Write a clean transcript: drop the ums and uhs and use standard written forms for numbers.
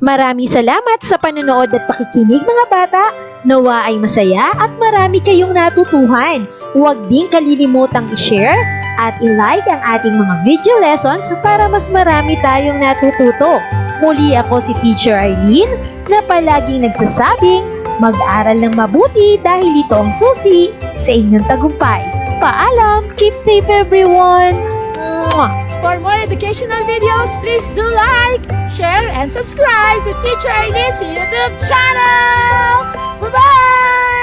Maraming salamat sa panonood at pakikinig mga bata. Nawa ay masaya at marami kayong natutuhan. Huwag din kalilimutang i-share at i-like ang ating mga video lessons para mas marami tayong natututo. Muli ako si Teacher Arlene na palaging nagsasabing mag-aral ng mabuti dahil ito ang susi sa inyong tagumpay. Paalam! Keep safe everyone! Mwah! For more educational videos, please do like, share, and subscribe to Teacher Arlene's YouTube channel! Bye-bye!